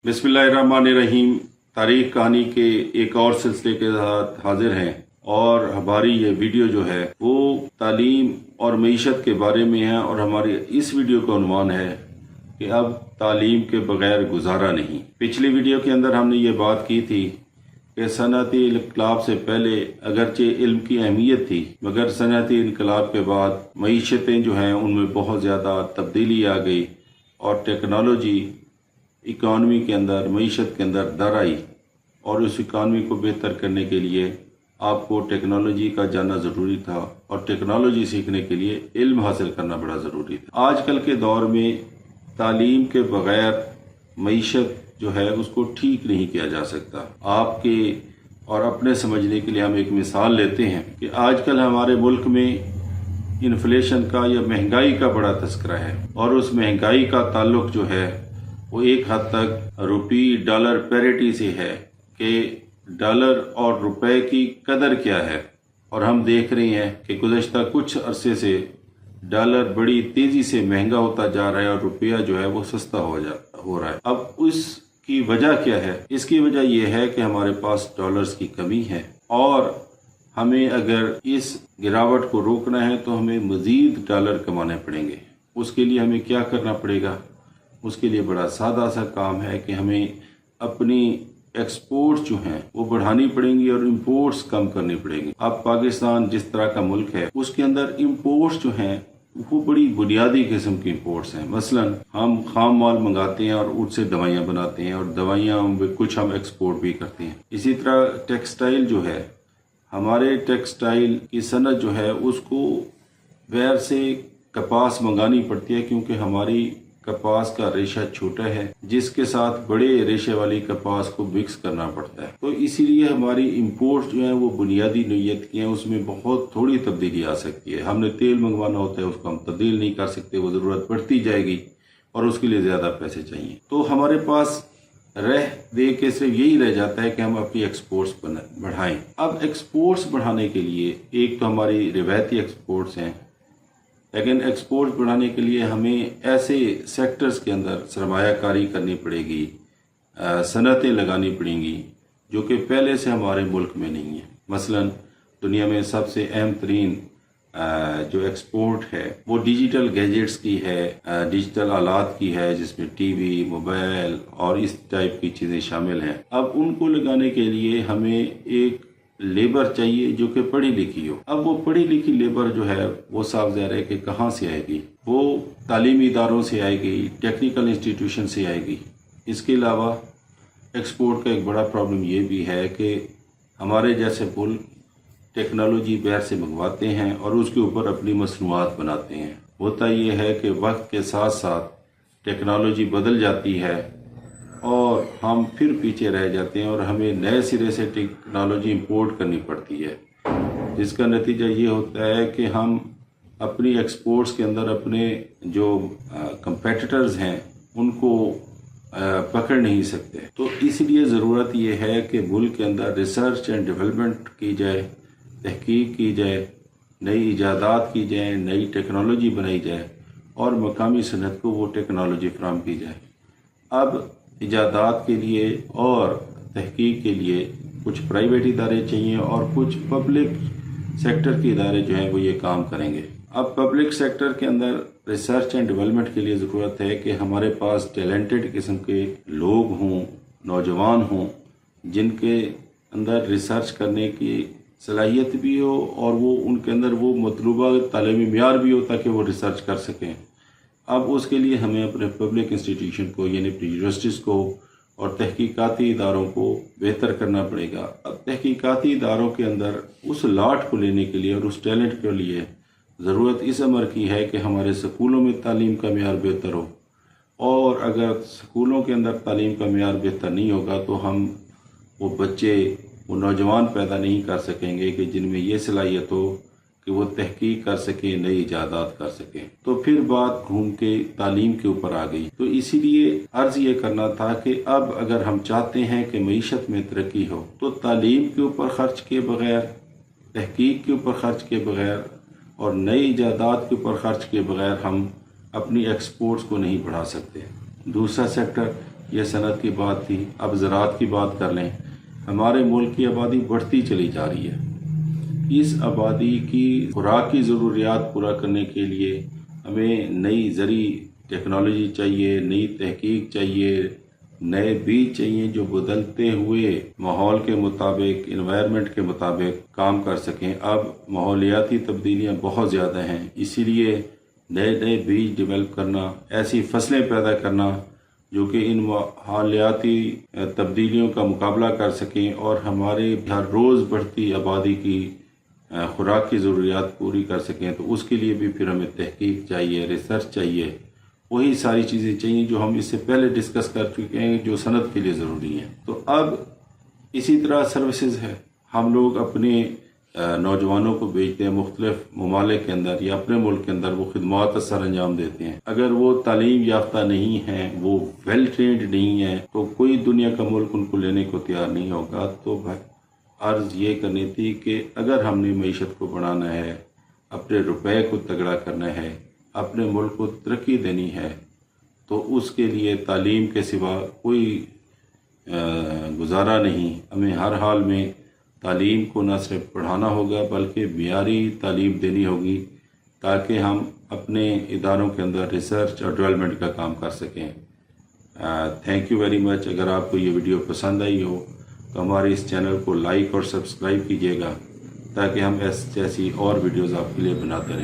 बिस्मिल्लाहिर्रहमानिर्रहीम। तारीख कहानी के एक और सिलसिले के साथ हाजिर हैं और हमारी ये वीडियो जो है वो तालीम और मईशत के बारे में है और हमारी इस वीडियो का उन्वान है कि अब तालीम के बगैर गुजारा नहीं। पिछली वीडियो के अंदर हमने ये बात की थी कि सनअती इनकलाब से पहले अगरचे इल्म की अहमियत थी, मगर सनअती इनकलाब के बाद मईशतें जो हैं उनमें बहुत ज़्यादा तब्दीली आ गई और टेक्नोलॉजी इकॉनमी के अंदर, मईशत के अंदर दर आई और उस इकॉनमी को बेहतर करने के लिए आपको टेक्नोलॉजी का जानना ज़रूरी था और टेक्नोलॉजी सीखने के लिए इल्म हासिल करना बड़ा ज़रूरी था। आजकल के दौर में तालीम के बग़ैर मईशत जो है उसको ठीक नहीं किया जा सकता। आपके और अपने समझने के लिए हम एक मिसाल लेते हैं कि आजकल हमारे मुल्क में इन्फ्लेशन का या महंगाई का बड़ा तस्करा है और उस महंगाई का ताल्लुक जो है वो एक हद तक रुपी डॉलर पैरिटी से है कि डॉलर और रुपए की कदर क्या है। और हम देख रहे हैं कि गुज़श्ता कुछ अरसे से डॉलर बड़ी तेज़ी से महंगा होता जा रहा है और रुपया जो है वो सस्ता हो रहा है। अब उसकी वजह क्या है? इसकी वजह यह है कि हमारे पास डॉलर्स की कमी है और हमें अगर इस गिरावट को रोकना है तो हमें मज़ीद डॉलर कमाने पड़ेंगे। उसके लिए हमें क्या करना पड़ेगा? उसके लिए बड़ा सादा सा काम है कि हमें अपनी एक्सपोर्ट्स जो हैं वो बढ़ानी पड़ेंगी और इंपोर्ट्स कम करनी पड़ेंगी। अब पाकिस्तान जिस तरह का मुल्क है उसके अंदर इंपोर्ट्स जो हैं वो बड़ी बुनियादी किस्म की इंपोर्ट्स हैं। मसलन हम खाम माल मंगाते हैं और उससे दवाइयाँ बनाते हैं और दवाइयाँ कुछ हम एक्सपोर्ट भी करते हैं। इसी तरह टेक्सटाइल जो है, हमारे टेक्सटाइल की सनत जो है उसको बाहर से कपास मंगानी पड़ती है क्योंकि हमारी कपास का रेशा छोटा है जिसके साथ बड़े रेशे वाली कपास को मिक्स करना पड़ता है। तो इसीलिए हमारी इंपोर्ट जो है वो बुनियादी नोयत की हैं, उसमें बहुत थोड़ी तब्दीली आ सकती है। हमने तेल मंगवाना होता है उसको हम तब्दील नहीं कर सकते, वो ज़रूरत बढ़ती जाएगी और उसके लिए ज़्यादा पैसे चाहिए। तो हमारे पास रह दे के सिर्फ यही रह जाता है कि हम अपनी एक्सपोर्ट्स बढ़ाएं। अब एक्सपोर्ट्स बढ़ाने के लिए एक तो हमारी रिवायती एक्सपोर्ट्स हैं, लेकिन एक्सपोर्ट बढ़ाने के लिए हमें ऐसे सेक्टर्स के अंदर सरमायाकारी करनी पड़ेगी, सनतें लगानी पड़ेंगी जो कि पहले से हमारे मुल्क में नहीं है। मसलन दुनिया में सबसे अहम तरीन जो एक्सपोर्ट है वो डिजिटल गैजेट्स की है, डिजिटल आलात की है जिसमें टीवी, मोबाइल और इस टाइप की चीज़ें शामिल हैं। अब उनको लगाने के लिए हमें एक लेबर चाहिए जो कि पढ़ी लिखी हो। अब वो पढ़ी लिखी लेबर जो है वो साफ ज़ाहिर है कि कहाँ से आएगी? वो तालीमी इदारों से आएगी, टेक्निकल इंस्टीट्यूशन से आएगी। इसके अलावा एक्सपोर्ट का एक बड़ा प्रॉब्लम ये भी है कि हमारे जैसे मुल्क टेक्नोलॉजी बाहर से मंगवाते हैं और उसके ऊपर अपनी मसनूआत बनाते हैं। होता ये है कि वक्त के साथ साथ टेक्नोलॉजी बदल जाती है और हम फिर पीछे रह जाते हैं और हमें नए सिरे से टेक्नोलॉजी इंपोर्ट करनी पड़ती है, जिसका नतीजा ये होता है कि हम अपनी एक्सपोर्ट्स के अंदर अपने जो कंपेटिटर्स हैं उनको पकड़ नहीं सकते। तो इसलिए ज़रूरत ये है कि मुल्क के अंदर रिसर्च एंड डेवलपमेंट की जाए, तहकीक की जाए, नई इजादात की जाए, नई टेक्नोलॉजी बनाई जाए और मकामी सनत को वो टेक्नोलॉजी फराहम की जाए। अब इजादात के लिए और तहकीक के लिए कुछ प्राइवेट इदारे चाहिए और कुछ पब्लिक सेक्टर के इदारे जो हैं वो ये काम करेंगे। अब पब्लिक सेक्टर के अंदर रिसर्च एंड डेवलपमेंट के लिए ज़रूरत है कि हमारे पास टैलेंटेड किस्म के लोग हों, नौजवान हों, जिनके अंदर रिसर्च करने की सलाहियत भी हो और वो उनके अंदर वो मतलूबा तालीमी मेयार भी हो ताकि वो रिसर्च कर सकें। अब उसके लिए हमें अपने पब्लिक इंस्टीट्यूशन को यानी अपनी यूनिवर्सिटीज़ को और तहकीकाती इदारों को बेहतर करना पड़ेगा। अब तहकीकाती इदारों के अंदर उस लाट को लेने के लिए और उस टैलेंट के लिए ज़रूरत इस अमर की है कि हमारे स्कूलों में तालीम का मेयार बेहतर हो और अगर स्कूलों के अंदर तालीम का मेयार बेहतर नहीं होगा तो हम वो बच्चे, वो नौजवान पैदा नहीं कर सकेंगे कि जिनमें ये सलाहियत हो कि वो तहकीक कर सके, नई इजादात कर सके। तो फिर बात घूम के तालीम के ऊपर आ गई। तो इसीलिए अर्ज़ ये करना था कि अब अगर हम चाहते हैं कि मईशत में तरक्की हो तो तालीम के ऊपर खर्च के बगैर, तहकीक के ऊपर खर्च के बगैर और नई इजादात के ऊपर खर्च के बगैर हम अपनी एक्सपोर्ट्स को नहीं बढ़ा सकते। दूसरा सेक्टर یہ صنعت کی بات تھی. اب زراعت کی بات کر لیں. ہمارے ملک کی آبادی بڑھتی چلی جا رہی ہے. اس آبادی کی خوراک کی ضروریات پورا کرنے کے لیے ہمیں نئی زرعی ٹیکنالوجی چاہیے، نئی تحقیق چاہیے، نئے بیج چاہیے جو بدلتے ہوئے ماحول کے مطابق، انوائرمنٹ کے مطابق کام کر سکیں. اب ماحولیاتی تبدیلیاں بہت زیادہ ہیں، اسی لیے نئے نئے بیج ڈیولپ کرنا، ایسی فصلیں پیدا کرنا جو کہ ان ماحولیاتی تبدیلیوں کا مقابلہ کر سکیں اور ہمارے ہر روز بڑھتی آبادی کی خوراک کی ضروریات پوری کر سکیں. تو اس کے لیے بھی پھر ہمیں تحقیق چاہیے، ریسرچ چاہیے، وہی ساری چیزیں چاہیے جو ہم اس سے پہلے ڈسکس کر چکے ہیں جو صنعت کے لیے ضروری ہیں. تو اب اسی طرح سروسز ہے. ہم لوگ اپنے نوجوانوں کو بھیجتے ہیں مختلف ممالک کے اندر یا اپنے ملک کے اندر، وہ خدمات سر انجام دیتے ہیں. اگر وہ تعلیم یافتہ نہیں ہیں، وہ ویل ٹرینڈ نہیں ہیں، تو کوئی دنیا کا ملک ان کو لینے کو تیار نہیں ہوگا. تو عرض یہ کرنی تھی کہ اگر ہم نے معیشت کو بڑھانا ہے، اپنے روپے کو تگڑا کرنا ہے، اپنے ملک کو ترقی دینی ہے، تو اس کے لیے تعلیم کے سوا کوئی گزارا نہیں. ہمیں ہر حال میں تعلیم کو نہ صرف پڑھانا ہوگا بلکہ معیاری تعلیم دینی ہوگی تاکہ ہم اپنے اداروں کے اندر ریسرچ اور ڈیولپمنٹ کا کام کر سکیں. Thank you very much. اگر آپ کو یہ ویڈیو پسند آئی ہو تو ہمارے اس چینل کو لائک اور سبسکرائب کیجیے گا تاکہ ہم ایسی اور ویڈیوز آپ کے لیے بناتے رہیں.